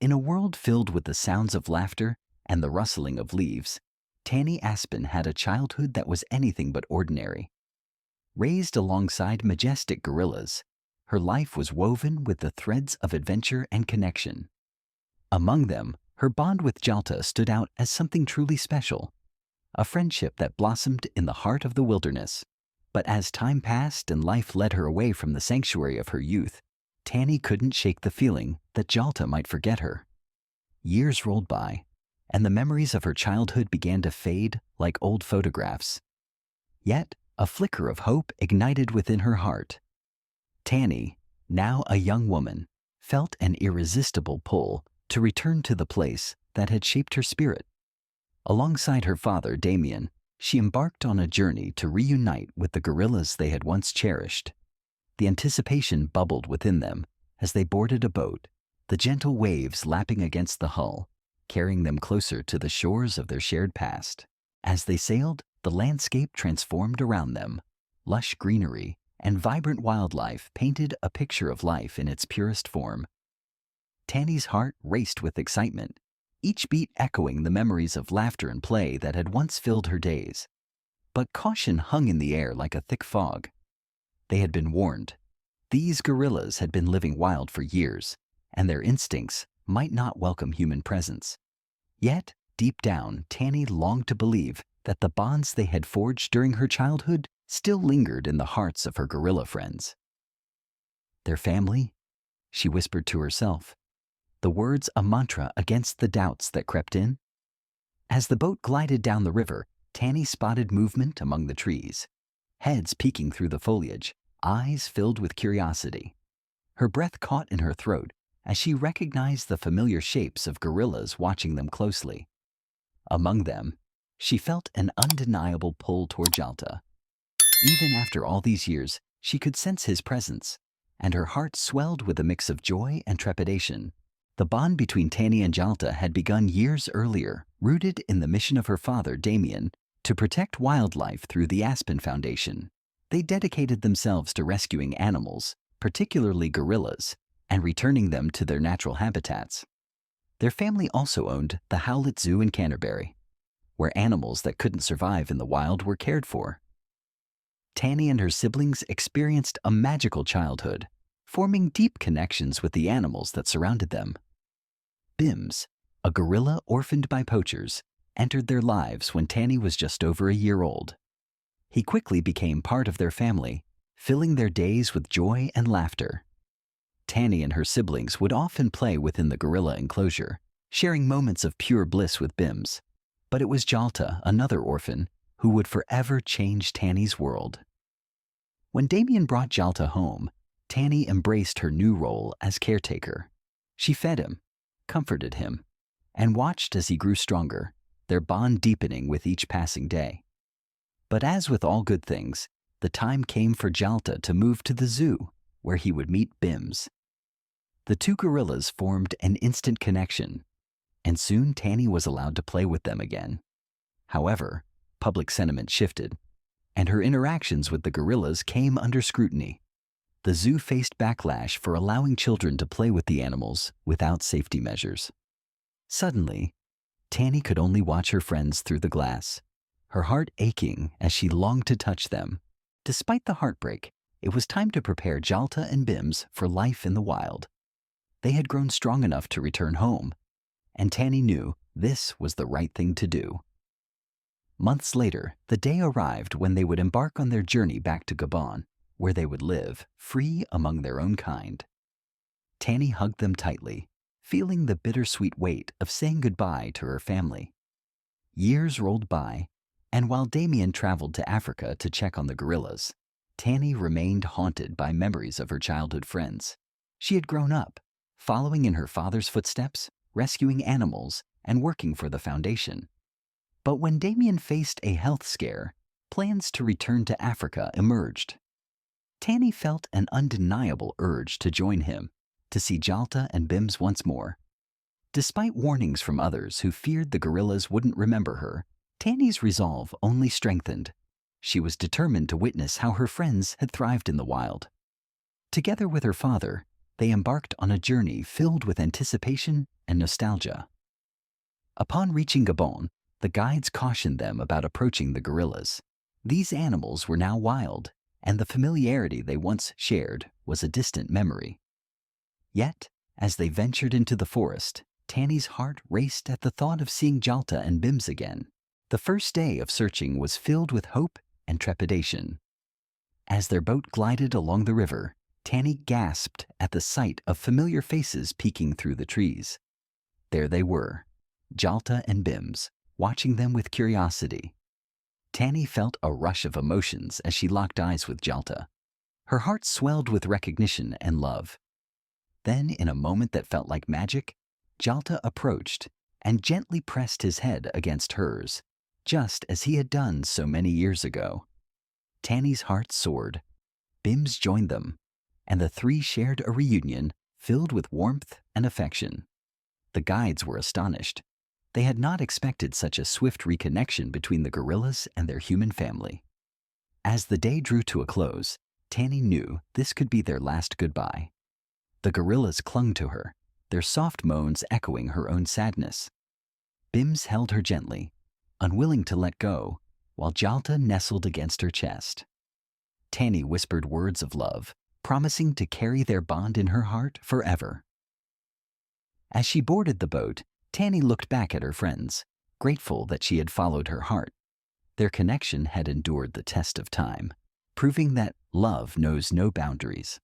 In a world filled with the sounds of laughter and the rustling of leaves, Tanny Aspen had a childhood that was anything but ordinary. Raised alongside majestic gorillas, her life was woven with the threads of adventure and connection. Among them, her bond with Jalta stood out as something truly special, a friendship that blossomed in the heart of the wilderness. But as time passed and life led her away from the sanctuary of her youth, Tanny couldn't shake the feeling that Jalta might forget her. Years rolled by, and the memories of her childhood began to fade like old photographs. Yet, a flicker of hope ignited within her heart. Tanny, now a young woman, felt an irresistible pull to return to the place that had shaped her spirit. Alongside her father, Damien, she embarked on a journey to reunite with the gorillas they had once cherished. The anticipation bubbled within them as they boarded a boat, the gentle waves lapping against the hull, carrying them closer to the shores of their shared past. As they sailed, the landscape transformed around them. Lush greenery and vibrant wildlife painted a picture of life in its purest form. Tanny's heart raced with excitement, each beat echoing the memories of laughter and play that had once filled her days. But caution hung in the air like a thick fog. They had been warned. These gorillas had been living wild for years, and their instincts might not welcome human presence. Yet, deep down, Tanny longed to believe that the bonds they had forged during her childhood still lingered in the hearts of her gorilla friends. Their family? She whispered to herself, the words a mantra against the doubts that crept in. As the boat glided down the river, Tanny spotted movement among the trees, heads peeking through the foliage, eyes filled with curiosity. Her breath caught in her throat as she recognized the familiar shapes of gorillas watching them closely. Among them, she felt an undeniable pull toward Jalta. Even after all these years, she could sense his presence, and her heart swelled with a mix of joy and trepidation. The bond between Tanny and Jalta had begun years earlier, rooted in the mission of her father, Damien, to protect wildlife through the Aspen Foundation. They dedicated themselves to rescuing animals, particularly gorillas, and returning them to their natural habitats. Their family also owned the Howlett Zoo in Canterbury, where animals that couldn't survive in the wild were cared for. Tanny and her siblings experienced a magical childhood, forming deep connections with the animals that surrounded them. Bims, a gorilla orphaned by poachers, entered their lives when Tanny was just over a year old. He quickly became part of their family, filling their days with joy and laughter. Tanny and her siblings would often play within the gorilla enclosure, sharing moments of pure bliss with Bims. But it was Jalta, another orphan, who would forever change Tanny's world. When Damien brought Jalta home, Tanny embraced her new role as caretaker. She fed him, comforted him, and watched as he grew stronger, their bond deepening with each passing day. But as with all good things, the time came for Jalta to move to the zoo, where he would meet Bims. The two gorillas formed an instant connection, and soon Tanny was allowed to play with them again. However, public sentiment shifted, and her interactions with the gorillas came under scrutiny. The zoo faced backlash for allowing children to play with the animals without safety measures. Suddenly, Tanny could only watch her friends through the glass, her heart aching as she longed to touch them. Despite the heartbreak, it was time to prepare Jalta and Bims for life in the wild. They had grown strong enough to return home, and Tanny knew this was the right thing to do. Months later, the day arrived when they would embark on their journey back to Gabon, where they would live free among their own kind. Tanny hugged them tightly, feeling the bittersweet weight of saying goodbye to her family. Years rolled by, and while Damien traveled to Africa to check on the gorillas, Tanny remained haunted by memories of her childhood friends. She had grown up, following in her father's footsteps, rescuing animals, and working for the foundation. But when Damien faced a health scare, plans to return to Africa emerged. Tanny felt an undeniable urge to join him, to see Jalta and Bims once more. Despite warnings from others who feared the gorillas wouldn't remember her, Tanny's resolve only strengthened. She was determined to witness how her friends had thrived in the wild. Together with her father, they embarked on a journey filled with anticipation and nostalgia. Upon reaching Gabon, the guides cautioned them about approaching the gorillas. These animals were now wild, and the familiarity they once shared was a distant memory. Yet, as they ventured into the forest, Tanny's heart raced at the thought of seeing Jalta and Bims again. The first day of searching was filled with hope and trepidation. As their boat glided along the river, Tanny gasped at the sight of familiar faces peeking through the trees. There they were, Jalta and Bims, watching them with curiosity. Tanny felt a rush of emotions as she locked eyes with Jalta. Her heart swelled with recognition and love. Then, in a moment that felt like magic, Jalta approached and gently pressed his head against hers, just as he had done so many years ago. Tanny's heart soared. Bims joined them, and the three shared a reunion filled with warmth and affection. The guides were astonished. They had not expected such a swift reconnection between the gorillas and their human family. As the day drew to a close, Tanny knew this could be their last goodbye. The gorillas clung to her, their soft moans echoing her own sadness. Bims held her gently, unwilling to let go, while Jalta nestled against her chest. Tanny whispered words of love, promising to carry their bond in her heart forever. As she boarded the boat, Tanny looked back at her friends, grateful that she had followed her heart. Their connection had endured the test of time, proving that love knows no boundaries.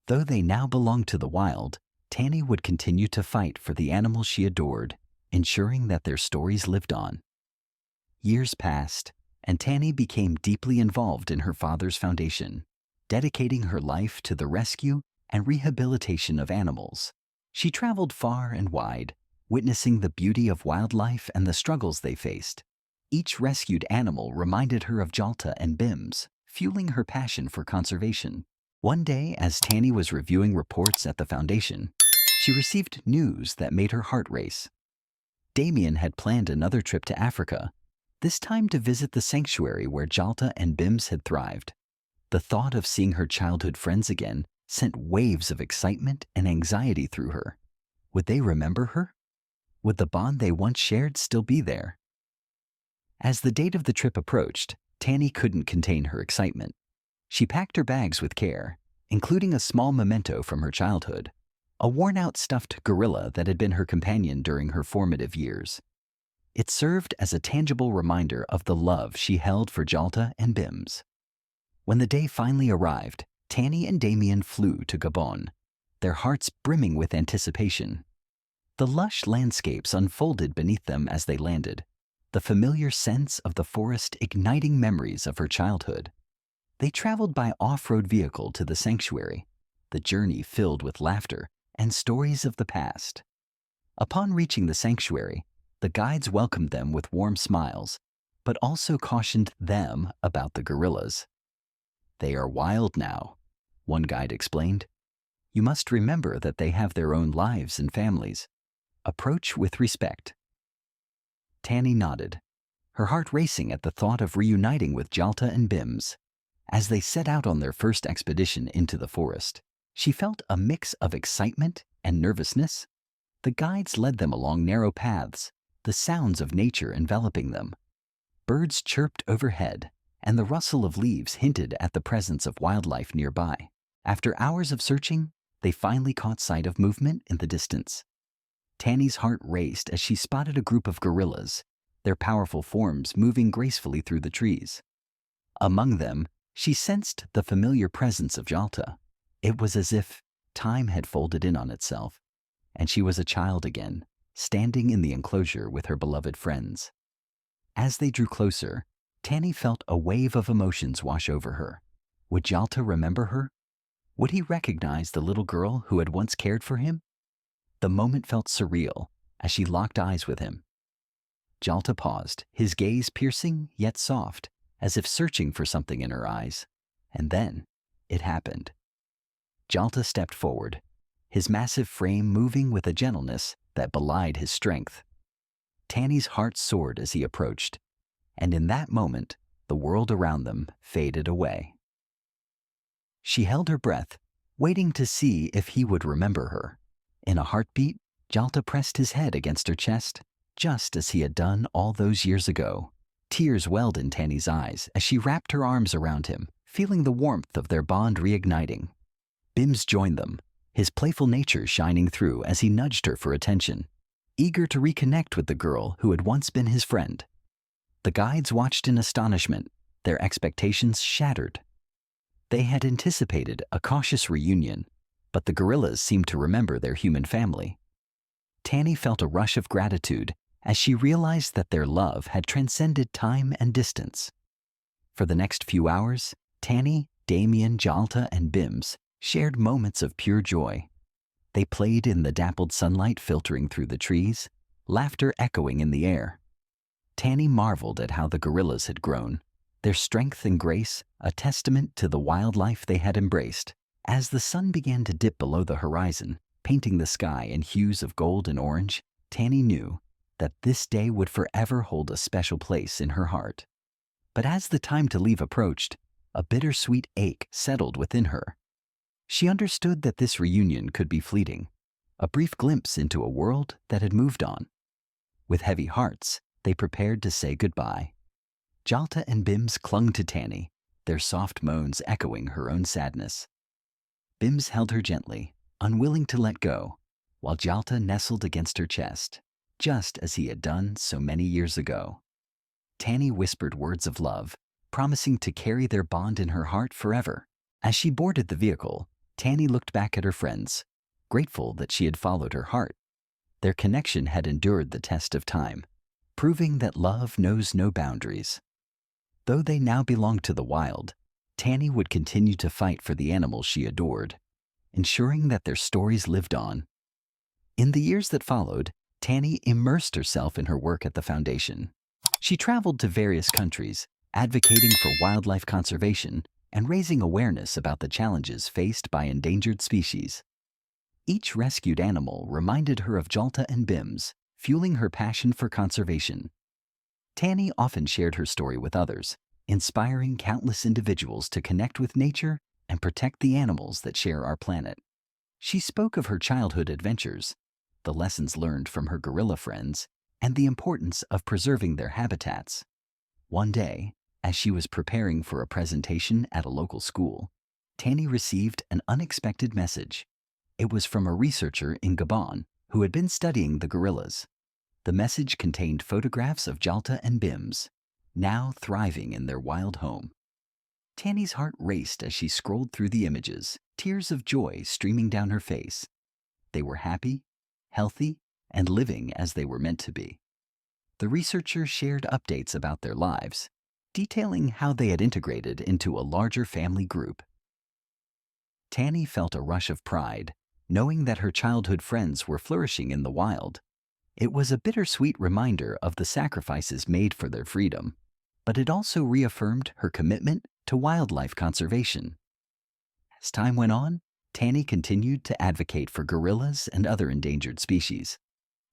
Though they now belonged to the wild, Tanny would continue to fight for the animals she adored, ensuring that their stories lived on. Years passed, and Tanny became deeply involved in her father's foundation, dedicating her life to the rescue and rehabilitation of animals. She traveled far and wide, witnessing the beauty of wildlife and the struggles they faced. Each rescued animal reminded her of Jalta and Bims, fueling her passion for conservation. One day, as Tanny was reviewing reports at the foundation, she received news that made her heart race. Damien had planned another trip to Africa, this time to visit the sanctuary where Jalta and Bims had thrived. The thought of seeing her childhood friends again sent waves of excitement and anxiety through her. Would they remember her? Would the bond they once shared still be there? As the date of the trip approached, Tanny couldn't contain her excitement. She packed her bags with care, including a small memento from her childhood, a worn-out stuffed gorilla that had been her companion during her formative years. It served as a tangible reminder of the love she held for Jalta and Bims. When the day finally arrived, Tanny and Damien flew to Gabon, their hearts brimming with anticipation. The lush landscapes unfolded beneath them as they landed, the familiar scents of the forest igniting memories of her childhood. They traveled by off-road vehicle to the sanctuary, the journey filled with laughter and stories of the past. Upon reaching the sanctuary, the guides welcomed them with warm smiles, but also cautioned them about the gorillas. "They are wild now," one guide explained. "You must remember that they have their own lives and families. Approach with respect." Tanny nodded, her heart racing at the thought of reuniting with Jalta and Bims. As they set out on their first expedition into the forest, she felt a mix of excitement and nervousness. The guides led them along narrow paths, the sounds of nature enveloping them. Birds chirped overhead, and the rustle of leaves hinted at the presence of wildlife nearby. After hours of searching, they finally caught sight of movement in the distance. Tanny's heart raced as she spotted a group of gorillas, their powerful forms moving gracefully through the trees. Among them, she sensed the familiar presence of Jalta. It was as if time had folded in on itself, and she was a child again, standing in the enclosure with her beloved friends. As they drew closer, Tanny felt a wave of emotions wash over her. Would Jalta remember her? Would he recognize the little girl who had once cared for him? The moment felt surreal as she locked eyes with him. Jalta paused, his gaze piercing yet soft, as if searching for something in her eyes. And then, it happened. Jalta stepped forward, his massive frame moving with a gentleness that belied his strength. Tanny's heart soared as he approached, and in that moment, the world around them faded away. She held her breath, waiting to see if he would remember her. In a heartbeat, Jalta pressed his head against her chest, just as he had done all those years ago. Tears welled in Tanny's eyes as she wrapped her arms around him, feeling the warmth of their bond reigniting. Bims joined them, his playful nature shining through as he nudged her for attention, eager to reconnect with the girl who had once been his friend. The guides watched in astonishment, their expectations shattered. They had anticipated a cautious reunion, but the gorillas seemed to remember their human family. Tanny felt a rush of gratitude as she realized that their love had transcended time and distance. For the next few hours, Tanny, Damien, Jalta, and Bims shared moments of pure joy. They played in the dappled sunlight filtering through the trees, laughter echoing in the air. Tanny marveled at how the gorillas had grown, their strength and grace a testament to the wildlife they had embraced. As the sun began to dip below the horizon, painting the sky in hues of gold and orange, Tanny knew that this day would forever hold a special place in her heart. But as the time to leave approached, a bittersweet ache settled within her. She understood that this reunion could be fleeting, a brief glimpse into a world that had moved on. With heavy hearts, they prepared to say goodbye. Jalta and Bims clung to Tanny, their soft moans echoing her own sadness. Bims held her gently, unwilling to let go, while Jalta nestled against her chest, just as he had done so many years ago. Tanny whispered words of love, promising to carry their bond in her heart forever. As she boarded the vehicle, Tanny looked back at her friends, grateful that she had followed her heart. Their connection had endured the test of time, proving that love knows no boundaries. Though they now belonged to the wild, Tanny would continue to fight for the animals she adored, ensuring that their stories lived on. In the years that followed, Tanny immersed herself in her work at the foundation. She traveled to various countries, advocating for wildlife conservation and raising awareness about the challenges faced by endangered species. Each rescued animal reminded her of Jalta and Bims, fueling her passion for conservation. Tanny often shared her story with others, inspiring countless individuals to connect with nature and protect the animals that share our planet. She spoke of her childhood adventures, the lessons learned from her gorilla friends, and the importance of preserving their habitats. One day, as she was preparing for a presentation at a local school, Tanny received an unexpected message. It was from a researcher in Gabon who had been studying the gorillas. The message contained photographs of Jalta and Bims, now thriving in their wild home. Tanny's heart raced as she scrolled through the images, tears of joy streaming down her face. They were happy, healthy, and living as they were meant to be. The researcher shared updates about their lives, detailing how they had integrated into a larger family group. Tanny felt a rush of pride, knowing that her childhood friends were flourishing in the wild. It was a bittersweet reminder of the sacrifices made for their freedom, but it also reaffirmed her commitment to wildlife conservation. As time went on, Tanny continued to advocate for gorillas and other endangered species.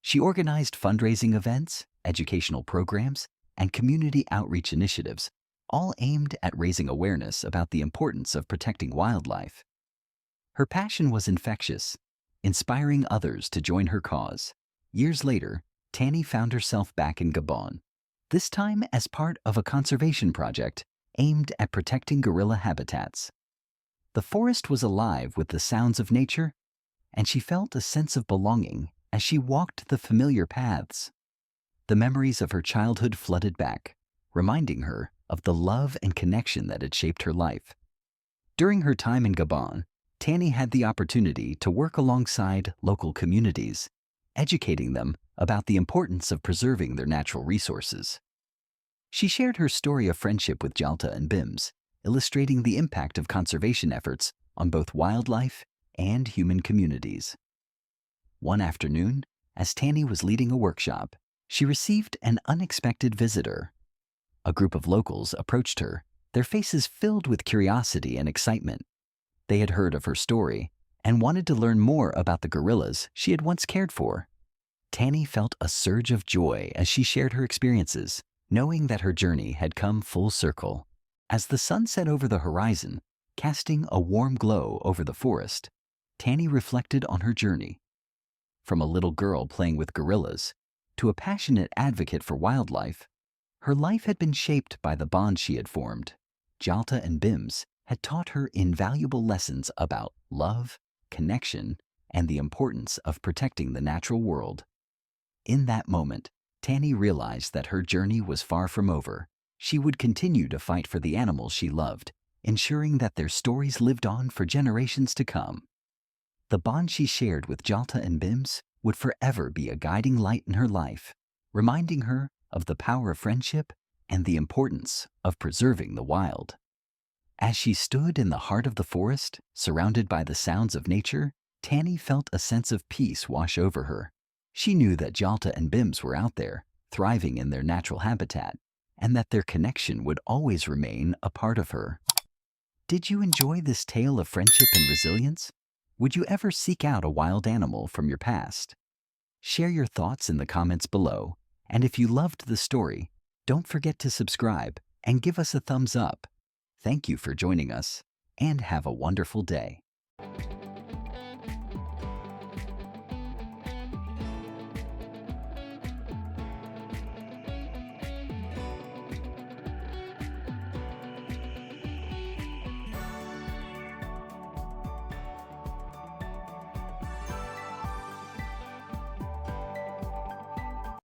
She organized fundraising events, educational programs, and community outreach initiatives, all aimed at raising awareness about the importance of protecting wildlife. Her passion was infectious, inspiring others to join her cause. Years later, Tanny found herself back in Gabon, this time as part of a conservation project aimed at protecting gorilla habitats. The forest was alive with the sounds of nature, and she felt a sense of belonging as she walked the familiar paths. The memories of her childhood flooded back, reminding her of the love and connection that had shaped her life. During her time in Gabon, Tanny had the opportunity to work alongside local communities, educating them about the importance of preserving their natural resources. She shared her story of friendship with Jalta and Bims, illustrating the impact of conservation efforts on both wildlife and human communities. One afternoon, as Tanny was leading a workshop, she received an unexpected visitor. A group of locals approached her, their faces filled with curiosity and excitement. They had heard of her story and wanted to learn more about the gorillas she had once cared for. Tanny felt a surge of joy as she shared her experiences, knowing that her journey had come full circle. As the sun set over the horizon, casting a warm glow over the forest, Tanny reflected on her journey. From a little girl playing with gorillas to a passionate advocate for wildlife, her life had been shaped by the bond she had formed. Jalta and Bims had taught her invaluable lessons about love, connection, and the importance of protecting the natural world. In that moment, Tanny realized that her journey was far from over. She would continue to fight for the animals she loved, ensuring that their stories lived on for generations to come. The bond she shared with Jalta and Bims would forever be a guiding light in her life, reminding her of the power of friendship and the importance of preserving the wild. As she stood in the heart of the forest, surrounded by the sounds of nature, Tanny felt a sense of peace wash over her. She knew that Jalta and Bims were out there, thriving in their natural habitat, and that their connection would always remain a part of her. Did you enjoy this tale of friendship and resilience? Would you ever seek out a wild animal from your past? Share your thoughts in the comments below, and if you loved the story, don't forget to subscribe and give us a thumbs up. Thank you for joining us, and have a wonderful day.